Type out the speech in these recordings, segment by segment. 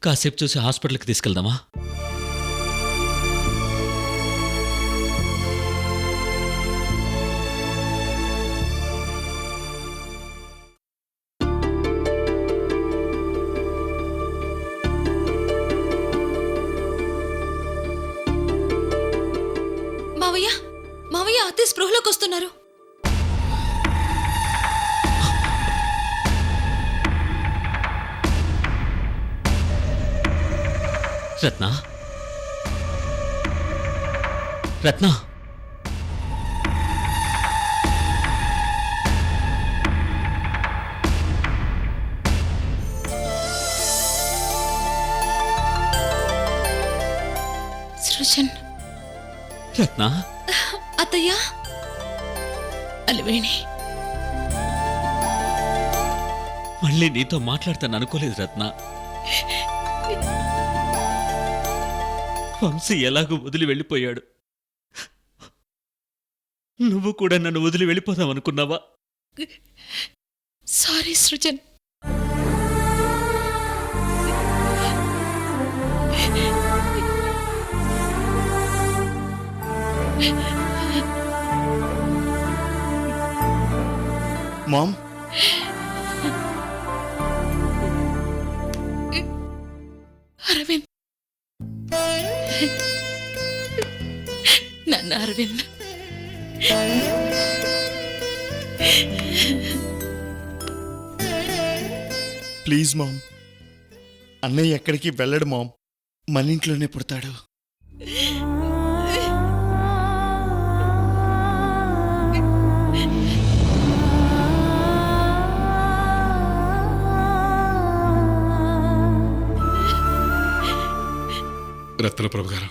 కాసేపు చూసి హాస్పిటల్కి తీసుకెళ్దామా? మావయ్య మావయ్య అతి స్పృహలోకి వస్తున్నారు. రత్న, రత్న, సృజన్. రత్న, అత్తయ్య. అలివేణి. మళ్ళీ నీతో మాట్లాడతాను అనుకోలేదు రత్న. వంశీ ఎలాగూ వదిలి వెళ్ళిపోయాడు. నువ్వు కూడా నన్ను వదిలి వెళ్ళిపోదామనుకున్నావా? సారీ సృజన్. మామ్, అరవింద్. నన్ను అరవింద్. ప్లీజ్ మామ్, అన్నయ్య ఎక్కడికి వెళ్ళడు మామ్, మన ఇంట్లోనే పుడతాడు. రత్నప్రభు గారు,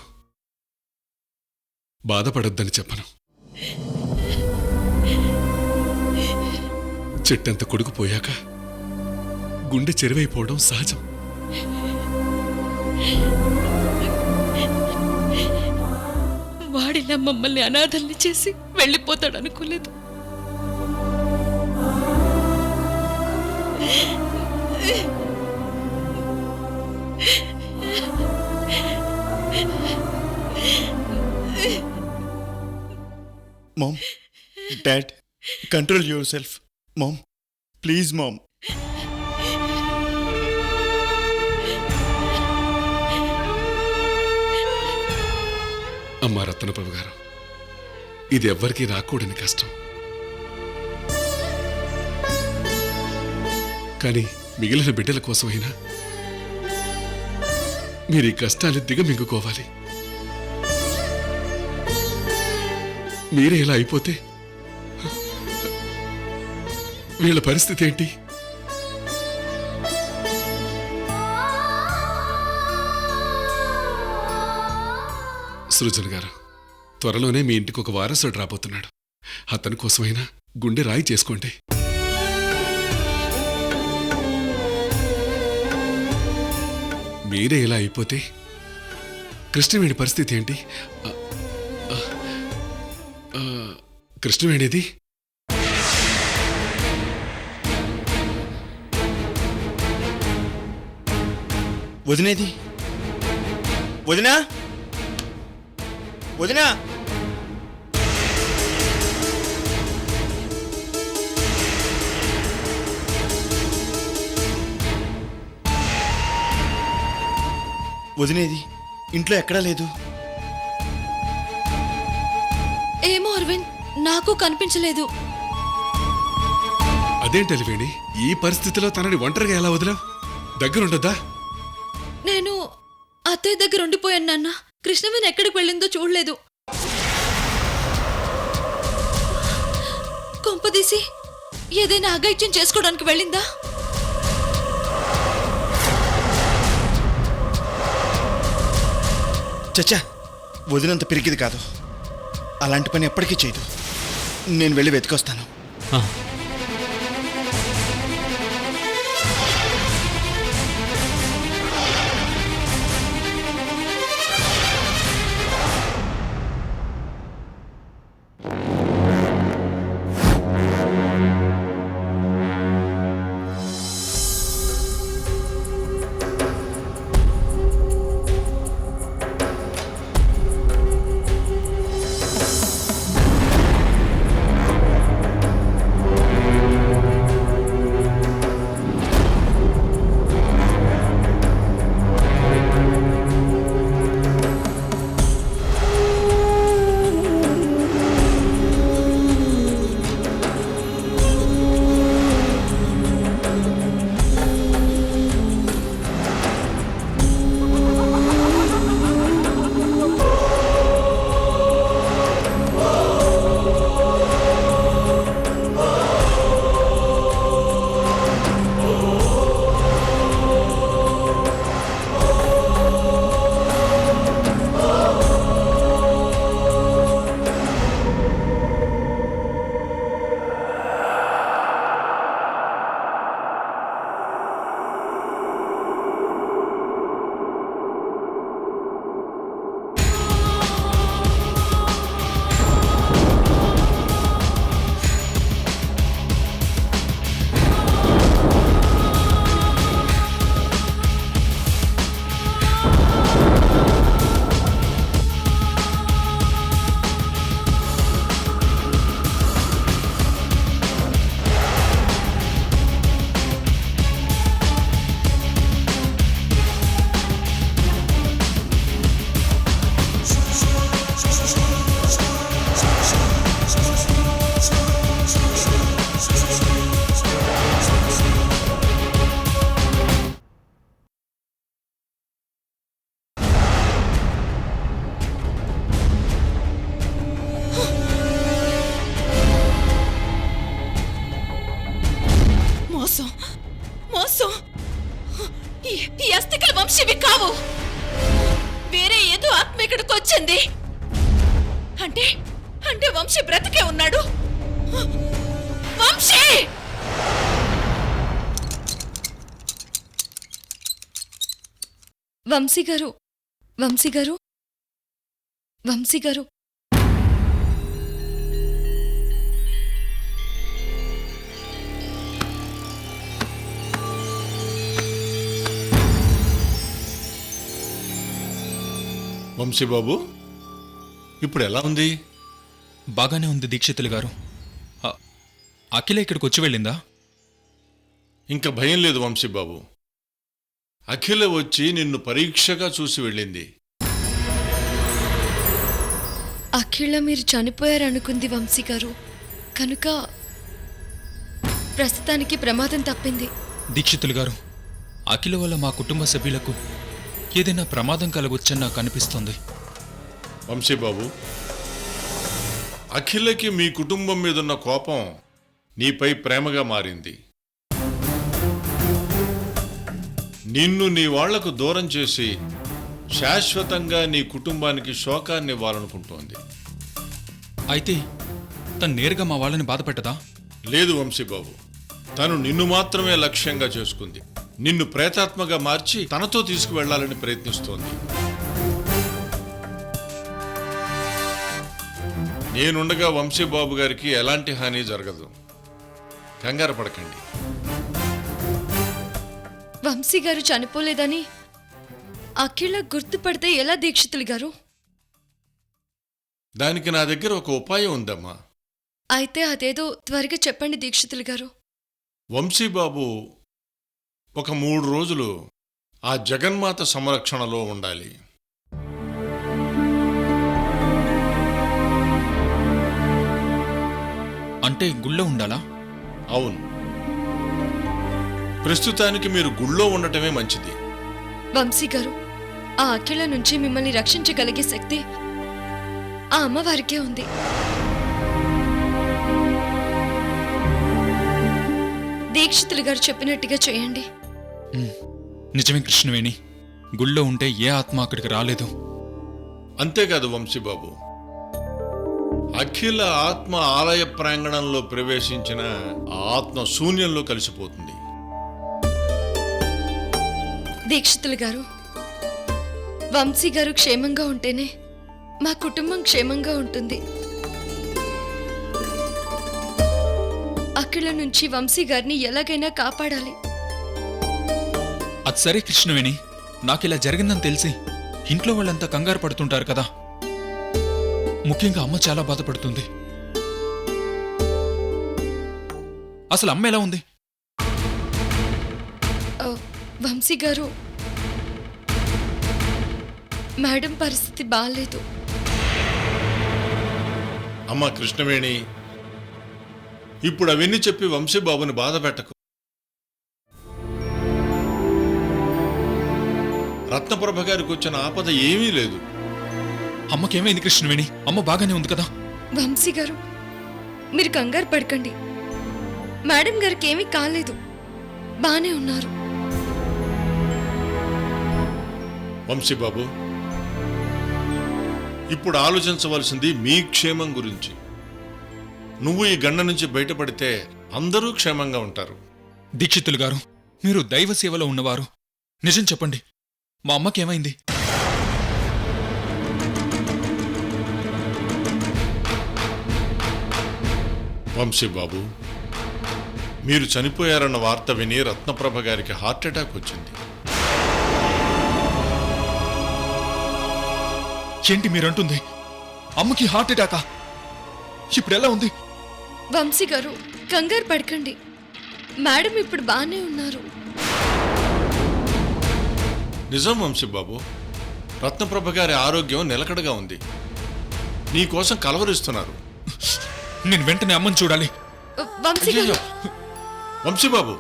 బాధపడొద్దని చెప్పను. చెట్టంత కొడుకు పోయాక గుండె చెరువైపోవడం సహజం. వాడిలా మమ్మల్ని అనాథల్ని చేసి వెళ్ళిపోతాడు అనుకోలేదు. Mom, dad, control yourself. Mom, please mom. అమ్మా రత్నప్రభు గారు, ఇది ఎవ్వరికీ రాకూడని కష్టం. కానీ మిగిలిన బిడ్డల కోసమైనా మీరు ఈ కష్టాన్ని దిగమింగుకోవాలి. మీరే ఇలా అయిపోతే వీళ్ళ పరిస్థితి ఏంటి? సృజన్ గారు, త్వరలోనే మీ ఇంటికి ఒక వారసుడు రాబోతున్నాడు. అతని కోసమైనా గుండె రాయి చేసుకోండి. మీరే ఇలా అయిపోతే కృష్ణవేణి పరిస్థితి ఏంటి? కృష్ణవేణిది వదినేది? వదినా, వదినా. వదినేది ఇంట్లో ఎక్కడా లేదు. ఏమో అరవింద్, నాకు కనిపించలేదు. అదేంటి అలివేణి, ఈ పరిస్థితిలో తనని ఒంటరిగా ఎలా వదిలావు? దగ్గరుండొద్దా? నేను అత్తయ్య దగ్గర ఉండిపోయాను నాన్న. కృష్ణవేణి ఎక్కడికి వెళ్ళిందో చూడలేదు. కొంపదీసి ఏదైనా అఘాయిత్యం చేసుకోవడానికి వెళ్ళిందా? చచ్చా, వదినంత పిరికిది కాదు. అలాంటి పని ఎప్పటికీ చేయదు. నేను వెళ్ళి వెతికొస్తాను. ఆ, చావు. వేరే ఏదో ఆత్మ ఇక్కడికి వచ్చింది. అంటే అంటే వంశీ బ్రతికే ఉన్నాడు. వంశీ! వంశీ గారు, వంశీ గారు, వంశీ గారు. వంశీబాబు, ఇప్పుడు ఎలా ఉంది? బాగానే ఉంది దీక్షితులు గారు. అఖిల ఇక్కడికి వచ్చి వెళ్ళిందా? ఇంకా భయం లేదు వంశీబాబు. అఖిల వచ్చి నిన్ను పరీక్షగా చూసి వెళ్ళింది. అఖిల మీరు చనిపోయారనుకుంది వంశీ గారు. కనుక ప్రస్తుతానికి ప్రమాదం తప్పింది. దీక్షితులు గారు, అఖిల వల్ల మా కుటుంబ సభ్యులకు ఏదైనా ప్రమాదం కలగొచ్చని నాకు అనిపిస్తుంది. వంశీబాబు, అఖిలకి మీ కుటుంబం మీదున్న కోపం నీపై ప్రేమగా మారింది. నిన్ను నీ వాళ్లకు దూరం చేసి శాశ్వతంగా నీ కుటుంబానికి శోకాన్ని ఇవ్వాలనుకుంటోంది. అయితే తను నేరుగా మా వాళ్ళని బాధపెట్టదా? లేదు వంశీబాబు, తను నిన్ను మాత్రమే లక్ష్యంగా చేసుకుంది. నిన్ను ప్రేతాత్మగా మార్చి తనతో తీసుకువెళ్లాలని ప్రయత్నిస్తోంది. నేనుండగా వంశీబాబు గారికి ఎలాంటి హాని జరగదు. కంగారు పడకండి. వంశీ గారు చనిపోలేదని అఖిల గుర్తుపడితే ఎలా దీక్షితులు గారు? దానికి నా దగ్గర ఒక ఉపాయం ఉందమ్మా. అయితే అదేదో త్వరగా చెప్పండి దీక్షితులు గారు. వంశీబాబు ఒక 3 రోజులు ఆ జగన్మాత సంరక్షణలో ఉండాలి. అంటే గుళ్ళో ఉండాలా? అవును, ప్రస్తుతానికి మీరు గుళ్ళో ఉండటమే మంచిది. వంశీ గారు, ఆ అఖిల నుంచి మిమ్మల్ని రక్షించగలిగే శక్తి ఆ అమ్మవారికే ఉంది. దీక్షితులు గారు చెప్పినట్టుగా చేయండి. నిజమే కృష్ణవేణి, గుళ్ళో ఉంటే ఏ ఆత్మ అక్కడికి రాలేదు. అంతేకాదు వంశీబాబు, అఖిల ఆత్మ ఆలయ ప్రాంగణంలో ప్రవేశించిన ఆ ఆత్మ శూన్యంలో కలిసిపోతుంది. దీక్షితులు గారు, వంశీ గారు క్షేమంగా ఉంటేనే మా కుటుంబం క్షేమంగా ఉంటుంది. అఖిల నుంచి వంశీ గారిని ఎలాగైనా కాపాడాలి. అది సరే కృష్ణవేణి, నాకిలా జరిగిందని తెలిసి ఇంట్లో వాళ్ళంతా కంగారు పడుతుంటారు కదా. ముఖ్యంగా అమ్మ చాలా బాధపడుతుంది. అసలు అమ్మ ఎలా ఉంది? వంశీ గారు, మేడం పరిస్థితి బాగాలేదు. అమ్మా కృష్ణవేణి, ఇప్పుడు అవన్నీ చెప్పి వంశీబాబుని బాధ పెట్టకు. రత్నప్రభ గారికి వచ్చిన ఆపద ఏమీ లేదు. అమ్మకేమైంది కృష్ణవేణి? అమ్మ బాగానే ఉంది కదా? వంశీ గారు, మీరు కంగారు పడకండి. మేడం గారికి ఏమీ కాలేదు, బానే ఉన్నారు. వంశీబాబు, ఇప్పుడు ఆలోచించవలసింది మీ క్షేమం గురించి. నువ్వు ఈ గండ నుంచి బయటపడితే అందరూ క్షేమంగా ఉంటారు. దీక్షితులు గారు, మీరు దైవ సేవలో ఉన్నవారు, నిజం చెప్పండి, మా అమ్మకేమైంది? వంశీబాబు, మీరు చనిపోయారన్న వార్త విని రత్నప్రభ గారికి హార్ట్అటాక్ వచ్చింది. ఏంటి మీరంటుంది? అమ్మకి హార్ట్ అటాకా? ఇప్పుడు ఎలా ఉంది? వంశీ గారు, కంగారు పడకండి. మేడం ఇప్పుడు బానే ఉన్నారు. నిజం వంశీబాబు, రత్నప్రభ గారి ఆరోగ్యం నిలకడగా ఉంది. నీకోసం కలవరిస్తున్నారు. నేను వెంటనే అమ్మని చూడాలి. వంశీ గారు, అయ్యయ్యో! వంశీబాబు,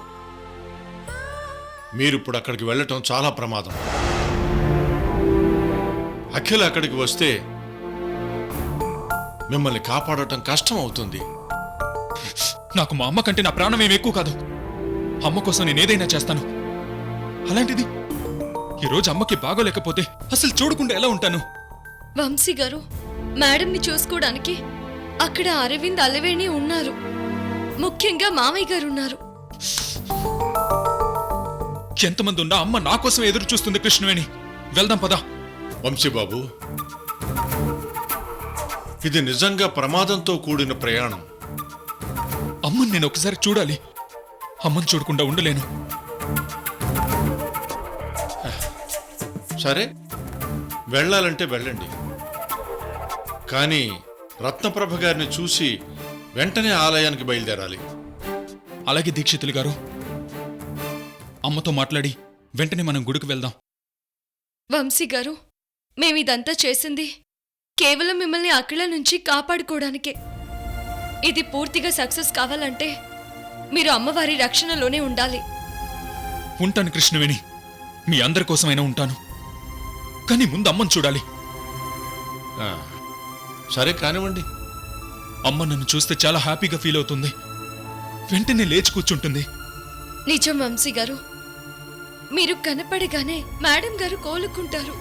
మీరిప్పుడు అక్కడికి వెళ్ళటం చాలా ప్రమాదం. అఖిల అక్కడికి వస్తే మిమ్మల్ని కాపాడటం కష్టం అవుతుంది. నాకు మా అమ్మ కంటే నా ప్రాణం ఏమి ఎక్కువ కాదు. అమ్మ కోసం నేను ఏదైనా చేస్తాను. అలాంటిది ఈరోజు అమ్మకి బాగోలేకపోతే అసలు చూడకుండా ఎలా ఉంటాను? వంశీ గారు, మేడంని చూసుకోవడానికి అక్కడ అరవింద్ అలవేణి ఉన్నారు. ముఖ్యంగా మామయ్య గారు ఉన్నారు. ఎంతమంది ఉన్నా అమ్మ నా కోసం ఎదురు చూస్తుంది కృష్ణవేణి. వెళ్దాం పదా. వంశీబాబు, ఇది నిజంగా ప్రమాదంతో కూడిన ప్రయాణం. అమ్మని నేను ఒకసారి చూడాలి. అమ్మని చూడకుండా ఉండలేను. సరే, వెళ్ళాలంటే వెళ్ళండి. కానీ రత్నప్రభ గారిని చూసి వెంటనే ఆలయానికి బయలుదేరాలి. అలాగే దీక్షితులు గారు, అమ్మతో మాట్లాడి వెంటనే మనం గుడికి వెళ్దాం. వంశీ గారు, మేమిదంతా చేసింది కేవలం మిమ్మల్ని అక్కల నుంచి కాపాడుకోవడానికే. ఇది పూర్తిగా సక్సెస్ కావాలంటే మీరు అమ్మవారి రక్షణలోనే ఉండాలి. ఉంటాను కృష్ణవేణి, మీ అందరి కోసమైనా ఉంటాను. కానీ ముందు అమ్మని చూడాలి. ఆ, సరే కానివ్వండి. అమ్మ నన్ను చూస్తే చాలా హ్యాపీగా ఫీల్ అవుతుంది. వెంటనే లేచి కూర్చుంటుంది. నిజం వంశీ గారు, మీరు కనపడగానే మేడం గారు కోలుకుంటారు.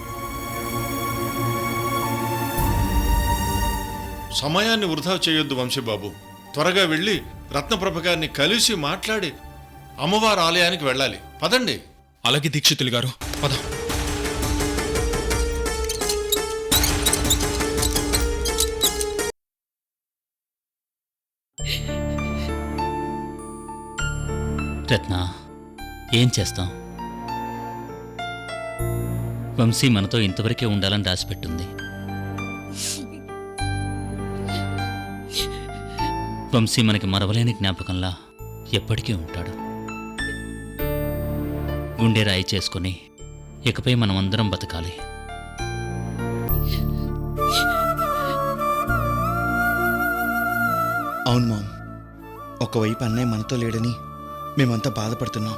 సమయాన్ని వృధా చేయొద్దు వంశీబాబు. త్వరగా వెళ్ళి రత్నప్రభ గారిని కలిసి మాట్లాడి అమ్మవారి ఆలయానికి వెళ్ళాలి. పదండి. అలాగే దీక్షితులు గారు, పద. రత్న, ఏం చేస్తాం? వంశీ మనతో ఇంతవరకే ఉండాలని రాసిపెట్టుంది. వంశీ మనకి మరవలేని జ్ఞాపకంలా ఎప్పటికీ ఉంటాడు. గుండె రాయి చేసుకుని ఇకపై మనమందరం బతకాలి. అవును మామ్, ఒకవైపు అన్నయ్య మనతో లేడని మేమంతా బాధపడుతున్నాం.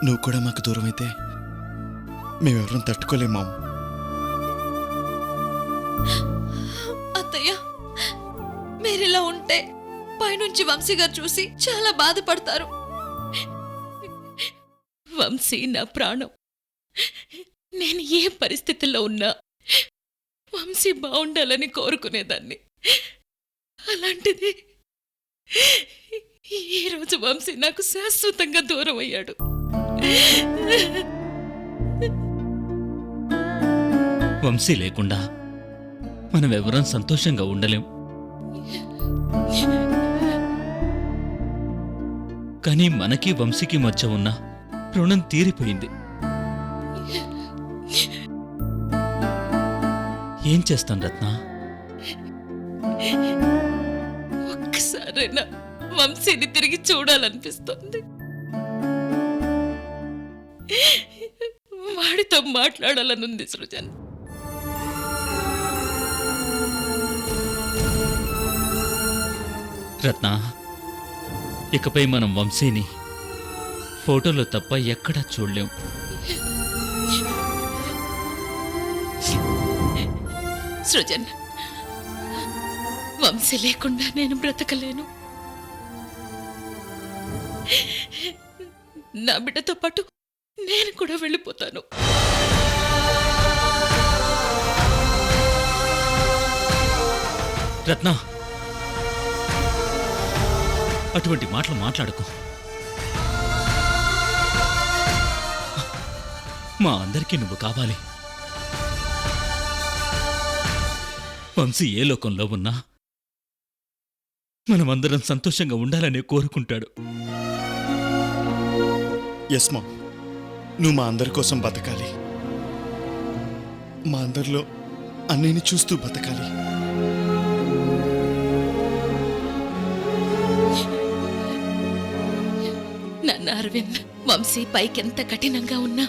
నువ్వు కూడా మాకు దూరం అయితే మేమెవరం తట్టుకోలేం మామ్. అత్తయ్య, మీరిలా ఉంటే పైనుంచి వంశీ గారు చూసి చాలా బాధపడతారు. వంశీ నా ప్రాణం. నేను ఏ పరిస్థితుల్లో ఉన్నా వంశీ బాగుండాలని కోరుకునేదాన్ని. అలాంటిది ఈరోజు వంశీ నాకు శాశ్వతంగా దూరం అయ్యాడు. వంశీ లేకుండా మనం ఎవరం సంతోషంగా ఉండలేం. కానీ మనకి వంశీకి మధ్య ఉన్న రుణం తీరిపోయింది. ఏం చేస్తాం రత్న? ఒక్కసారైనా వంశీని తిరిగి చూడాలనిపిస్తుంది. వాడితో మాట్లాడాలనుంది సృజన్. రత్న, ఇకపై మనం వంశీని ఫోటోలో తప్ప ఎక్కడా చూడలేం. సృజన్, వంశీ లేకుండా నేను బ్రతకలేను. నా బిడ్డతో పాటు నేను కూడా వెళ్ళిపోతాను. రత్న, అటువంటి మాటలు మాట్లాడకు. మా అందరికీ నువ్వు కావాలి. వంశీ ఏ లోకంలో ఉన్నా మనమందరం సంతోషంగా ఉండాలనే కోరుకుంటాడు. ఎస్ మామ్, నువ్వు మా అందరి కోసం బతకాలి. మా అందరిలో అన్నయ్యని చూస్తూ బతకాలి. నాన్న అరవింద్, వంశీ పైకెంత కఠినంగా ఉన్నా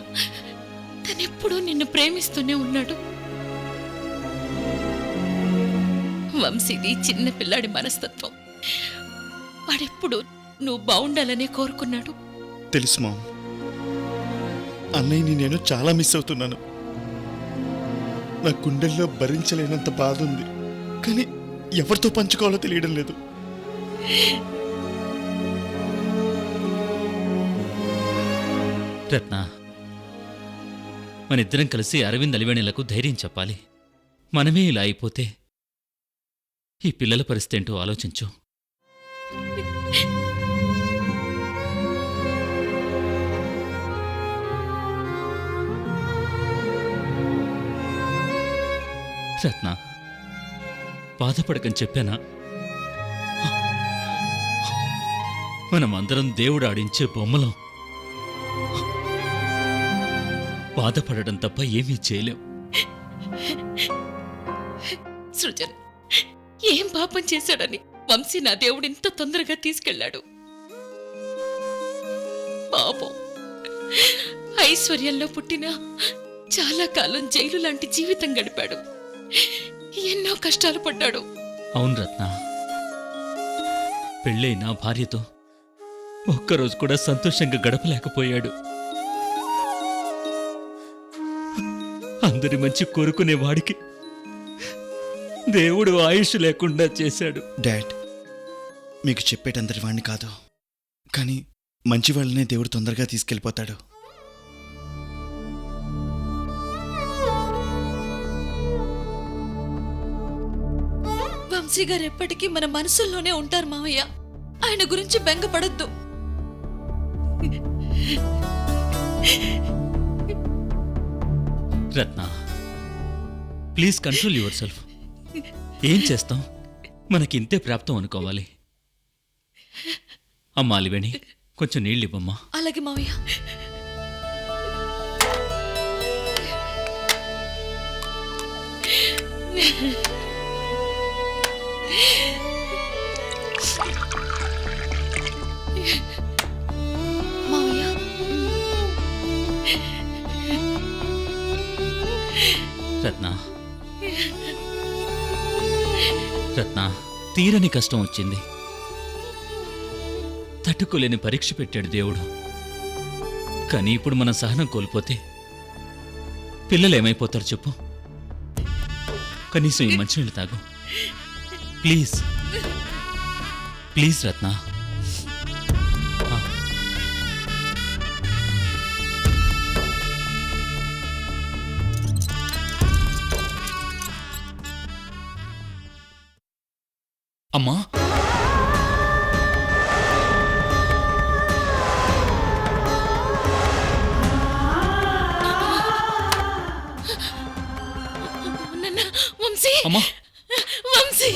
తనెప్పుడూ నిన్ను ప్రేమిస్తూనే ఉన్నాడు. వంశీది చిన్న పిల్లాడి మనస్తత్వం. వాడెప్పుడు నువ్వు బాగుండాలనే కోరుకున్నాడు. తెలుసు మామ్, అన్నయ్యని నేను చాలా మిస్ అవుతున్నాను. నా గుండెల్లో భరించలేనంత బాధ ఉంది. కానీ ఎవరితో పంచుకోవాలో తెలియడం లేదు. రత్న, మనిద్దరం కలిసి అరవింద్ అలివేణిలకు ధైర్యం చెప్పాలి. మనమే ఇలా అయిపోతే ఈ పిల్లల పరిస్థితి ఏంటో ఆలోచించు. రత్న, బాధపడకని చెప్పానా? మనమందరం దేవుడు ఆడించే బొమ్మలం. బాధపడడం తప్ప ఏమీ చేయలేం. సృజన్ ఏం పాపం చేశాడని వంశీ నా దేవుడు ఇంత తొందరగా తీసుకెళ్ళాడు? పాపం, ఐశ్వర్యంలో పుట్టిన చాలా కాలం జైలు లాంటి జీవితం గడిపాడు. ఎన్నో కష్టాలు పడ్డాడు. అవును రత్న, పెళ్ళైన భార్యతో ఒక్కరోజు కూడా సంతోషంగా గడపలేకపోయాడు. అందరి మంచి కోరుకునే వాడికి దేవుడు ఆయుష్ లేకుండా చేశాడు. డాడ్, మీకు చెప్పేటందరి వాణ్ణి కాదు, కానీ మంచి వాళ్ళనే దేవుడు తొందరగా తీసుకెళ్ళిపోతాడు. వంశీ గారు ఎప్పటికీ మన మనసుల్లోనే ఉంటారు మావయ్య. ఆయన గురించి బెంగపడొద్దు. రత్న, ప్లీజ్ కంట్రోల్ యువర్ సెల్ఫ్. ఏం చేస్తాం, మనకింతే ప్రాప్తం అనుకోవాలి. అమ్మా అలివేణి, కొంచెం నీళ్ళివ్వమ్మా. అలాగే మావయ్య. మావయ్య, రత్న, రత్న, తీరని కష్టం వచ్చింది. తట్టుకోలేని పరీక్ష పెట్టాడు దేవుడు. కానీ ఇప్పుడు మనం సహనం కోల్పోతే పిల్లలు ఏమైపోతారు చెప్పు? కనీసం ఈ మంచినీళ్ళు తాగు ప్లీజ్. ప్లీజ్ రత్న. ఆ. అమ్మా, నాన్న, వంశీ, అమ్మా, వంశీ,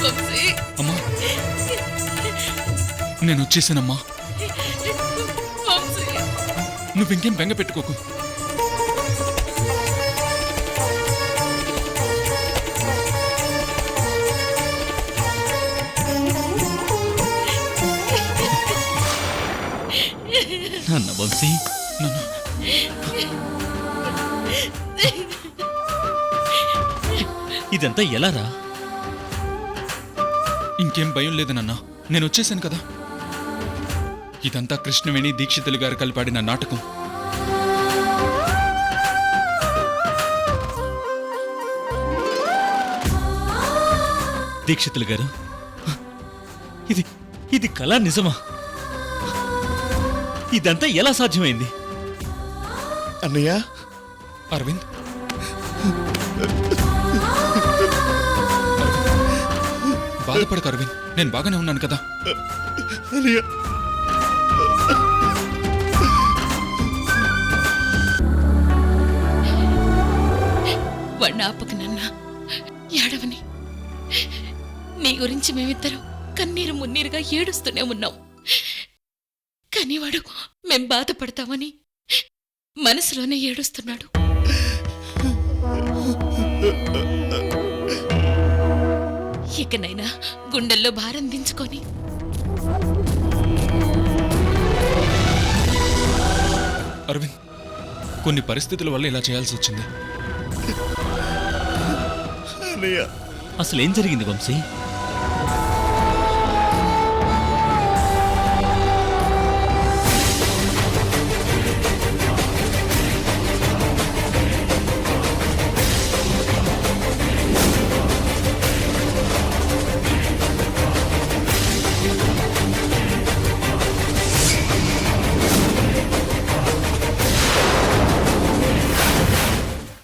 వంశీ, అమ్మా, నేను వచ్చేసానమ్మా. వంశీ. నువ్వింకేం బెంగ పెట్టుకోకు. నాన్న వంశీ, నాన్న, ఇదంతా ఎలా రా? ఇంకేం భయం లేదు నాన్న, నేను వచ్చేసాను కదా. ఇదంతా కృష్ణవేణి దీక్షితులు గారు కలిపాడిన నాటకం. దీక్షితులు గారు, ఇది ఇది కళ నిజమా? ఇదంతా ఎలా సాధ్యమైంది? అన్నయ్య, అరవింద్, బాధపడకు అరవింద్, నేను బాగానే ఉన్నాను కదా. అన్నయ్య, వాడిని ఆపకు నాన్న, ఏడవని. నీ గురించి మేమిద్దరం కన్నీరు మున్నీరుగా ఏడుస్తూనే ఉన్నాం. కానీ వాడు మేం బాధపడతామని మనసులోనే ఏడుస్తున్నాడు. ఇకనైనా గుండెల్లో భారం దించుకొని అరవింద్, కొన్ని పరిస్థితుల వల్ల ఇలా చేయాల్సి వచ్చింది. అన్నయ్య, అసలేం జరిగింది వంశీ?